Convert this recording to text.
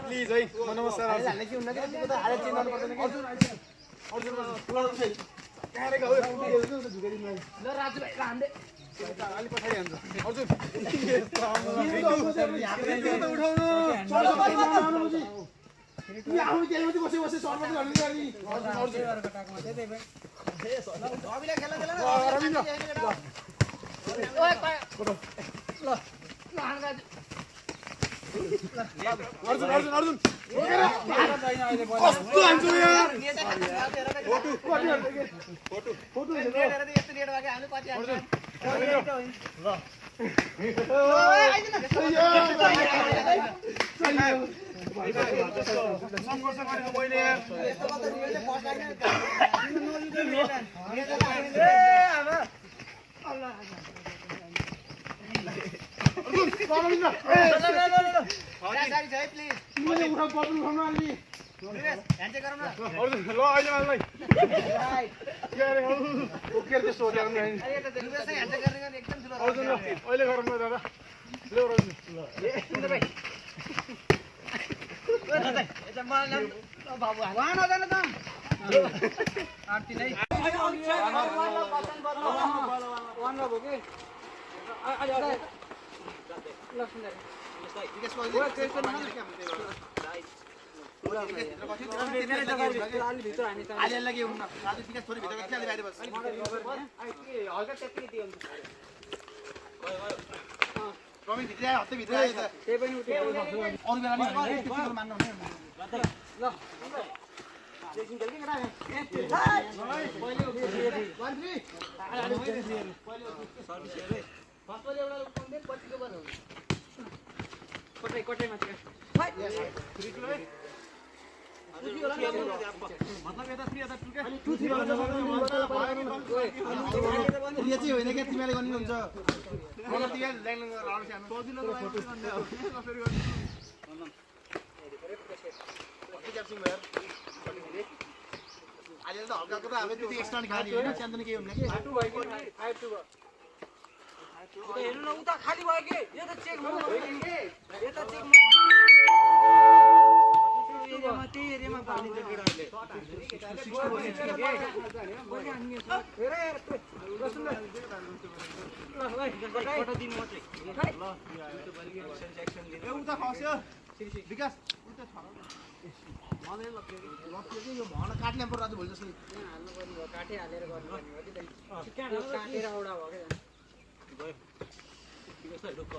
please है नमस्कार अर्जुन अर्जुन अर्जुन कस्तो हान्छु यार फोटो फोटो फोटो यस्तो लेट भयो हामीले कति हान्छ ल संघर्ष गरेको मैले यस्तो मात्र रियलले फर्स्ट लाग्ने ए आमा अल्लाह गाडी चाहिँ प्लिज मैले उठाउ पर्नु उठाउनु अलि ह्यान्डसेक गरौँ न अर्जुन ल अहिले मलाई के अरे ओके त्यस्तो हो त्यहाँ नि अरे त देखिन्छ ह्यान्डसेक गर्ने एकदम ठुलो अर्जुन अहिले गरौँ न दादा ले अर्जुन ल ए सुन्दर भाइ यता मलाई नाम बाबु वहाँ नजानु त आरती नै वान हो के ल सुन्दर कोटै माथि मतलब यता 3 यता 2 के अनि 2 3 यो चाहिँ होइन के तिमीले गर्नु हुन्छ मलाई तिमीले लाइन राउन्ड सानो सजिलो फोटो गर्ने हो कसरी गर्ने क्याप्सिङ भयो अहिले त हल्काको त हामी त्यति एक्स्ट्रा नि खाने हैन सानो के हुने के हाटु भयो कि हाटु भयो हेर्नु न उता खाली भयो के यो त चेक गर्नु के यो त चेक एरियामा त्यही एरियामा पानी छ केटाहरुले फोटो दिनु मात्रै ल उता खस्यो विकास उता छ मलाई लग्यो कि यो भन काट्ने पर्छ आज भोलि जस्तो हाल्नु पर्ने हो काटे हालेर गर्नु पर्ने हो कि काटेर औडा भयो के गयो विकास ढुक्क